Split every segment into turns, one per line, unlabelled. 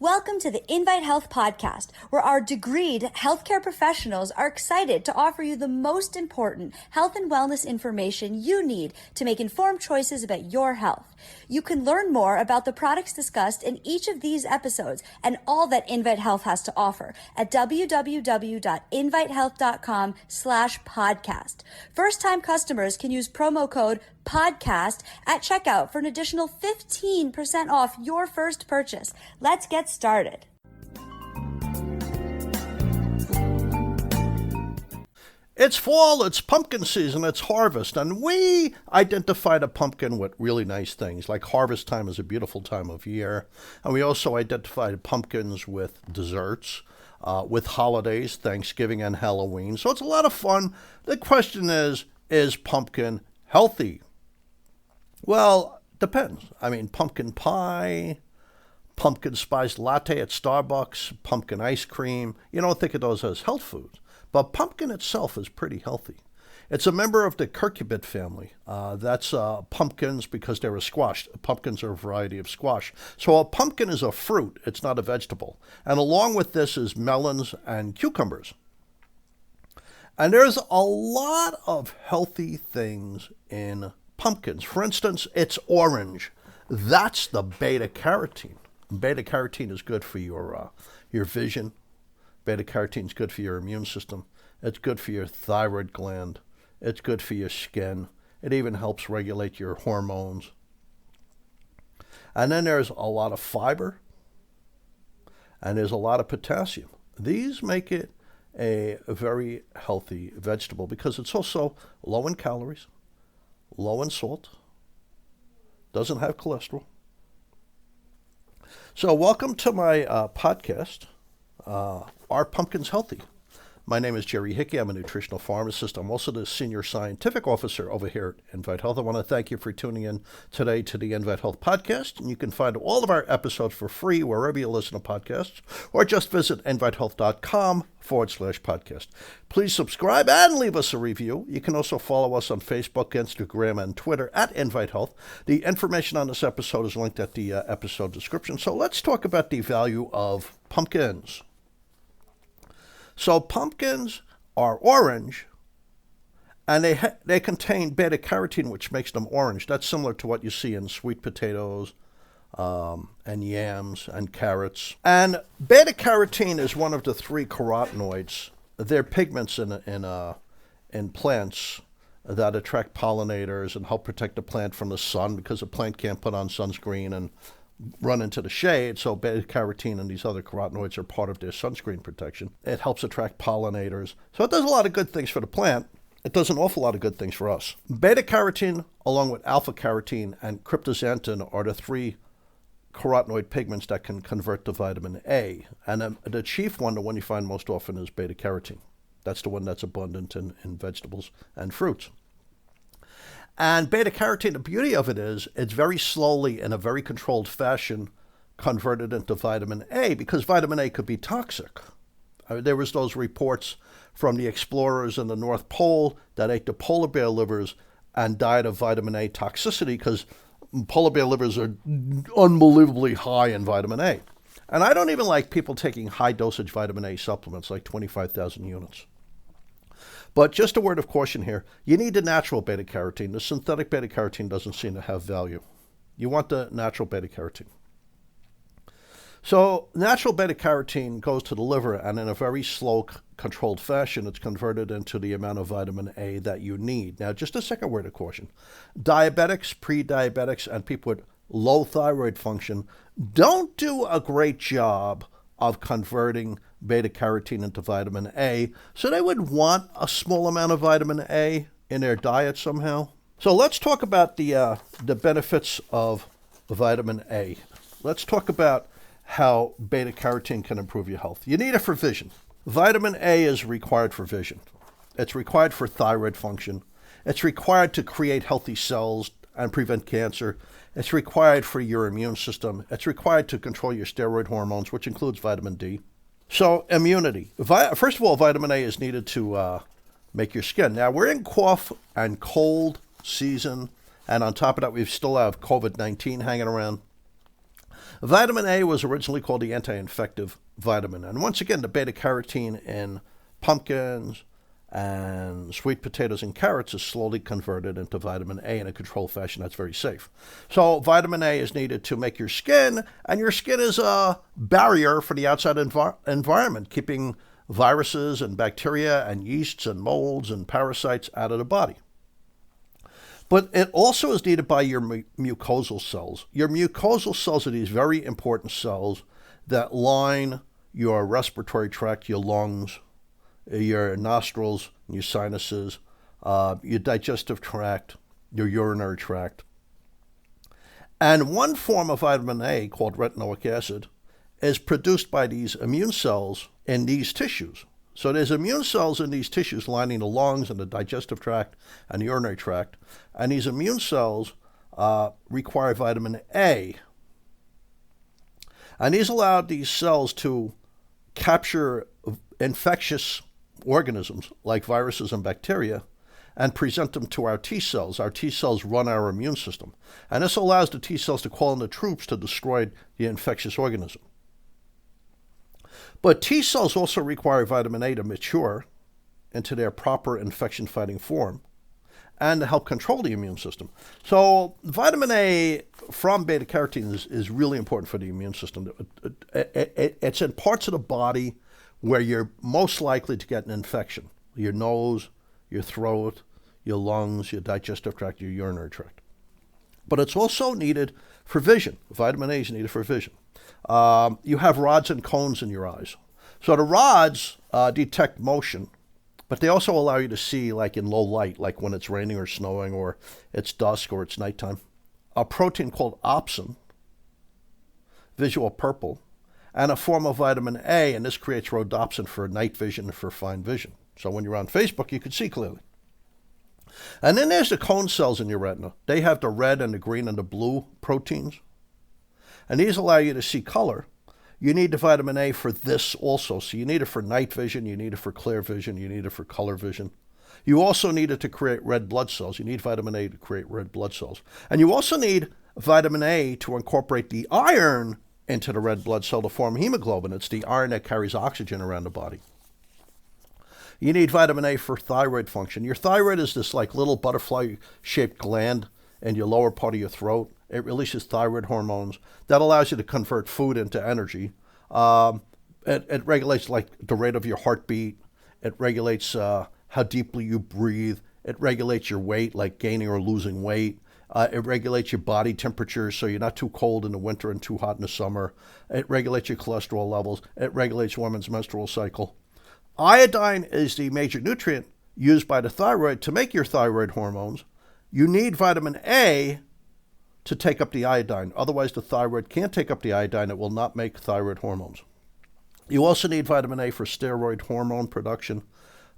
Welcome to the Invite Health podcast, where our degreed healthcare professionals are excited to offer you the most important health and wellness information you need to make informed choices about your health. You can learn more about the products discussed in each of these episodes and all that Invite Health has to offer at www.invitehealth.com/podcast. First-time customers can use promo code podcast at checkout for an additional 15% off your first purchase. Let's get started.
It's fall, it's pumpkin season, it's harvest, and we identified a pumpkin with really nice things, like harvest time is a beautiful time of year, and we also identified pumpkins with desserts, with holidays, Thanksgiving and Halloween, so it's a lot of fun. The question is pumpkin healthy? Well, depends. I mean, pumpkin pie, pumpkin spice latte at Starbucks, pumpkin ice cream, you don't think of those as health foods. But pumpkin itself is pretty healthy. It's a member of the cucurbit family. That's pumpkins because they're a squash. Pumpkins are a variety of squash. So a pumpkin is a fruit. It's not a vegetable. And along with this is melons and cucumbers. And there's a lot of healthy things in pumpkins. For instance, it's orange. That's the beta-carotene. Beta-carotene is good for your vision. Beta-carotene is good for your immune system. It's good for your thyroid gland. It's good for your skin. It even helps regulate your hormones. And then there's a lot of fiber. And there's a lot of potassium. These make it a very healthy vegetable because it's also low in calories, low in salt, doesn't have cholesterol. So welcome to my podcast, Are Pumpkins Healthy? My name is Jerry Hickey. I'm a nutritional pharmacist. I'm also the senior scientific officer over here at Invite Health. I want to thank you for tuning in today to the Invite Health podcast. And you can find all of our episodes for free wherever you listen to podcasts, or just visit invitehealth.com/podcast. Please subscribe and leave us a review. You can also follow us on Facebook, Instagram, and Twitter at Invite Health. The information on this episode is linked at the episode description. So let's talk about the value of pumpkins. So pumpkins are orange, and they contain beta-carotene, which makes them orange. That's similar to what you see in sweet potatoes and yams and carrots. And beta-carotene is one of the three carotenoids. They're pigments in plants that attract pollinators and help protect the plant from the sun because a plant can't put on sunscreen and run into the shade, so beta-carotene and these other carotenoids are part of their sunscreen protection. It helps attract pollinators. So it does a lot of good things for the plant. It does an awful lot of good things for us. Beta-carotene, along with alpha-carotene and cryptoxanthin, are the three carotenoid pigments that can convert to vitamin A. And the chief one, the one you find most often, is beta-carotene. That's the one that's abundant in vegetables and fruits. And beta-carotene, the beauty of it is it's very slowly, in a very controlled fashion, converted into vitamin A because vitamin A could be toxic. There was those reports from the explorers in the North Pole that ate the polar bear livers and died of vitamin A toxicity because polar bear livers are unbelievably high in vitamin A. And I don't even like people taking high-dosage vitamin A supplements like 25,000 units. But just a word of caution here, you need the natural beta-carotene. The synthetic beta-carotene doesn't seem to have value. You want the natural beta-carotene. So natural beta-carotene goes to the liver, and in a very slow, controlled fashion, it's converted into the amount of vitamin A that you need. Now, just a second word of caution. Diabetics, pre-diabetics, and people with low thyroid function don't do a great job of converting beta-carotene into vitamin A, so they would want a small amount of vitamin A in their diet somehow. So let's talk about the benefits of vitamin A. Let's talk about how beta-carotene can improve your health. You need it for vision. Vitamin A is required for vision. It's required for thyroid function. It's required to create healthy cells and prevent cancer. It's required for your immune system. It's required to control your steroid hormones, which includes vitamin D. So immunity. First of all, vitamin A is needed to make your skin. Now, we're in cough and cold season, and on top of that, we still have COVID-19 hanging around. Vitamin A was originally called the anti-infective vitamin. And once again, the beta-carotene in pumpkins and sweet potatoes and carrots is slowly converted into vitamin A in a controlled fashion that's very safe. So vitamin A is needed to make your skin, and your skin is a barrier for the outside environment, keeping viruses and bacteria and yeasts and molds and parasites out of the body. But it also is needed by your mucosal cells. Your mucosal cells are these very important cells that line your respiratory tract, your lungs, your nostrils, your sinuses, your digestive tract, your urinary tract. And one form of vitamin A, called retinoic acid, is produced by these immune cells in these tissues. So there's immune cells in these tissues lining the lungs and the digestive tract and the urinary tract. And these immune cells require vitamin A. And these allow these cells to capture infectious organisms like viruses and bacteria and present them to our T cells. Our T cells run our immune system. And this allows the T cells to call in the troops to destroy the infectious organism. But T cells also require vitamin A to mature into their proper infection-fighting form and to help control the immune system. So vitamin A from beta-carotene is really important for the immune system. It's in parts of the body where you're most likely to get an infection: your nose, your throat, your lungs, your digestive tract, your urinary tract. But it's also needed for vision. Vitamin A is needed for vision. You have rods and cones in your eyes. So the rods detect motion, but they also allow you to see like in low light, like when it's raining or snowing or it's dusk or it's nighttime. A protein called opsin, visual purple, and a form of vitamin A, and this creates rhodopsin for night vision and for fine vision. So when you're on Facebook, you can see clearly. And then there's the cone cells in your retina. They have the red and the green and the blue proteins. And these allow you to see color. You need the vitamin A for this also. So you need it for night vision, you need it for clear vision, you need it for color vision. You also need it to create red blood cells. You need vitamin A to create red blood cells. And you also need vitamin A to incorporate the iron into the red blood cell to form hemoglobin. It's the iron that carries oxygen around the body. You need vitamin A for thyroid function. Your thyroid is this like little butterfly-shaped gland in your lower part of your throat. It releases thyroid hormones that allows you to convert food into energy. It regulates like the rate of your heartbeat. It regulates how deeply you breathe. It regulates your weight, like gaining or losing weight. It regulates your body temperature so you're not too cold in the winter and too hot in the summer. It regulates your cholesterol levels. It regulates women's menstrual cycle. Iodine is the major nutrient used by the thyroid to make your thyroid hormones. You need vitamin A to take up the iodine. Otherwise, the thyroid can't take up the iodine. It will not make thyroid hormones. You also need vitamin A for steroid hormone production,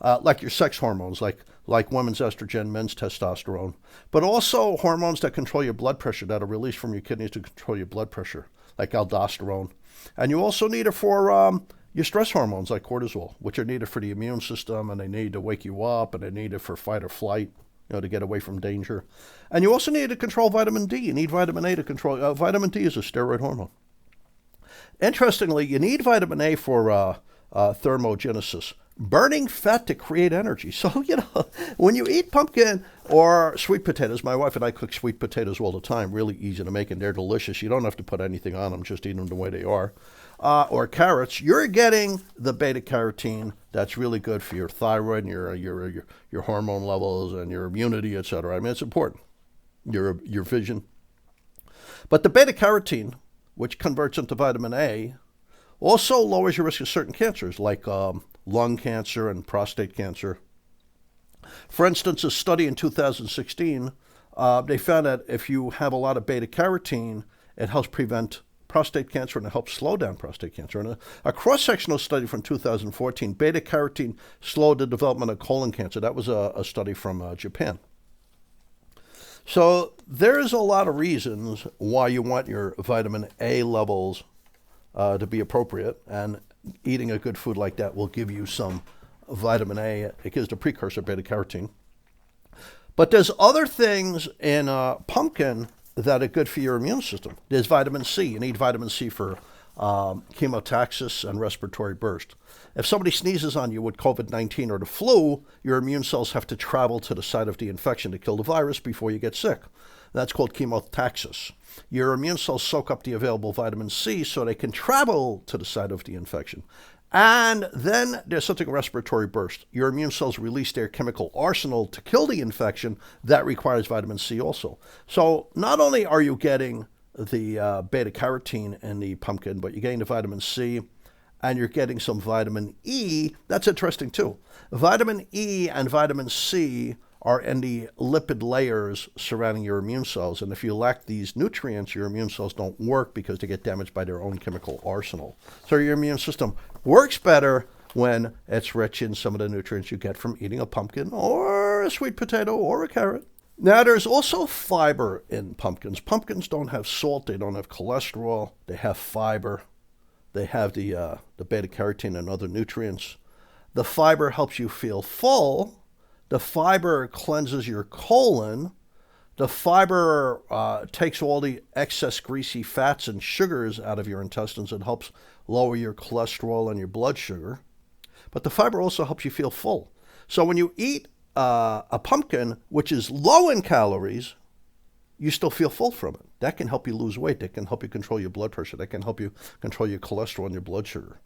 like your sex hormones, like women's estrogen, men's testosterone, but also hormones that control your blood pressure that are released from your kidneys to control your blood pressure, like aldosterone. And you also need it for your stress hormones, like cortisol, which are needed for the immune system, and they need to wake you up, and they need it for fight or flight, to get away from danger. And you also need to control vitamin D. You need vitamin A to control. Vitamin D is a steroid hormone. Interestingly, you need vitamin A for thermogenesis, burning fat to create energy. So, when you eat pumpkin or sweet potatoes, my wife and I cook sweet potatoes all the time, really easy to make, and they're delicious. You don't have to put anything on them, just eat them the way they are. Or carrots, you're getting the beta-carotene that's really good for your thyroid and your hormone levels and your immunity, etc. I mean, it's important, your vision. But the beta-carotene, which converts into vitamin A, also lowers your risk of certain cancers like lung cancer and prostate cancer. For instance, a study in 2016, they found that if you have a lot of beta-carotene, it helps prevent prostate cancer and it helps slow down prostate cancer. And a cross-sectional study from 2014, beta-carotene slowed the development of colon cancer. That was a study from Japan. So there's a lot of reasons why you want your vitamin A levels to be appropriate, and eating a good food like that will give you some vitamin A. It gives the precursor beta-carotene. But there's other things in pumpkin that are good for your immune system. There's vitamin C. You need vitamin C for chemotaxis and respiratory burst. If somebody sneezes on you with COVID-19 or the flu, your immune cells have to travel to the site of the infection to kill the virus before you get sick. That's called chemotaxis. Your immune cells soak up the available vitamin C so they can travel to the site of the infection. And then there's something respiratory burst. Your immune cells release their chemical arsenal to kill the infection. That requires vitamin C also. So not only are you getting the beta-carotene in the pumpkin, but you're getting the vitamin C and you're getting some vitamin E. That's interesting too. Vitamin E and vitamin C are in the lipid layers surrounding your immune cells. And if you lack these nutrients, your immune cells don't work because they get damaged by their own chemical arsenal. So your immune system works better when it's rich in some of the nutrients you get from eating a pumpkin or a sweet potato or a carrot. Now, there's also fiber in pumpkins. Pumpkins don't have salt. They don't have cholesterol. They have fiber. They have the beta-carotene and other nutrients. The fiber helps you feel full. The fiber cleanses your colon. The fiber takes all the excess greasy fats and sugars out of your intestines. It helps lower your cholesterol and your blood sugar. But the fiber also helps you feel full. So when you eat a pumpkin, which is low in calories, you still feel full from it. That can help you lose weight. That can help you control your blood pressure. That can help you control your cholesterol and your blood sugar.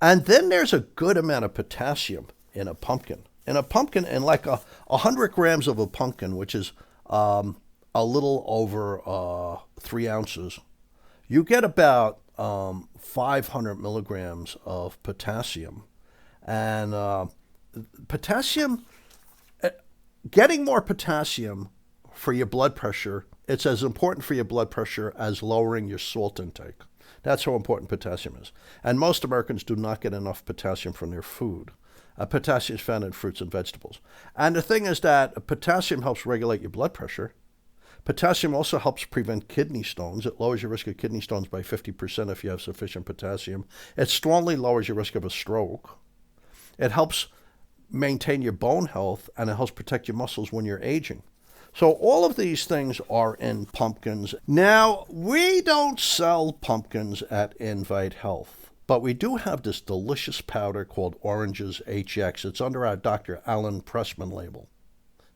And then there's a good amount of potassium in a pumpkin. In a pumpkin, in like 100 grams of a pumpkin, which is a little over 3 ounces, you get about 500 milligrams of potassium. And potassium, getting more potassium for your blood pressure, it's as important for your blood pressure as lowering your salt intake. That's how important potassium is. And most Americans do not get enough potassium from their food. Potassium is found in fruits and vegetables. And the thing is that potassium helps regulate your blood pressure. Potassium also helps prevent kidney stones. It lowers your risk of kidney stones by 50% if you have sufficient potassium. It strongly lowers your risk of a stroke. It helps maintain your bone health, and it helps protect your muscles when you're aging. So all of these things are in pumpkins. Now, we don't sell pumpkins at Invite Health, but we do have this delicious powder called Oranges HX. It's under our Dr. Alan Pressman label.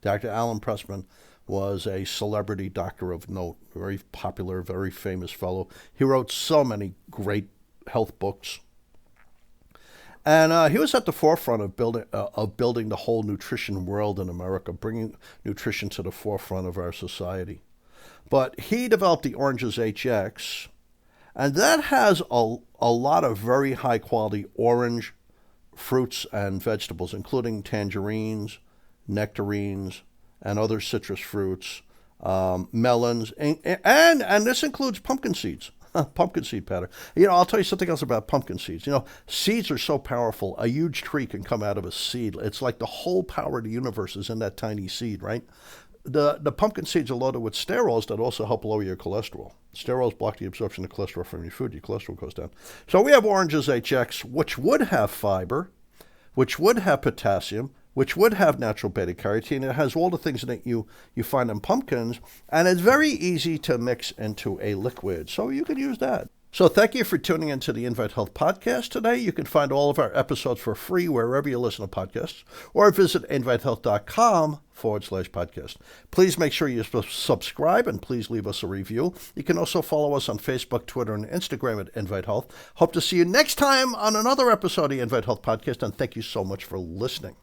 Dr. Alan Pressman was a celebrity doctor of note, very popular, very famous fellow. He wrote so many great health books. And he was at the forefront of building the whole nutrition world in America, bringing nutrition to the forefront of our society. But he developed the Oranges HX, and that has a lot of very high-quality orange fruits and vegetables, including tangerines, nectarines, and other citrus fruits, melons, and this includes pumpkin seeds. Pumpkin seed powder. I'll tell you something else about pumpkin seeds. Seeds are so powerful. A huge tree can come out of a seed. It's like the whole power of the universe is in that tiny seed, right? The pumpkin seeds are loaded with sterols that also help lower your cholesterol. Sterols block the absorption of cholesterol from your food. Your cholesterol goes down. So we have Oranges HX, which would have fiber, which would have potassium, which would have natural beta-carotene. It has all the things that you find in pumpkins, and it's very easy to mix into a liquid, so you can use that. So thank you for tuning into the Invite Health podcast today. You can find all of our episodes for free wherever you listen to podcasts, or visit invitehealth.com/podcast. Please make sure you subscribe, and please leave us a review. You can also follow us on Facebook, Twitter, and Instagram at Invite Health. Hope to see you next time on another episode of the Invite Health podcast, and thank you so much for listening.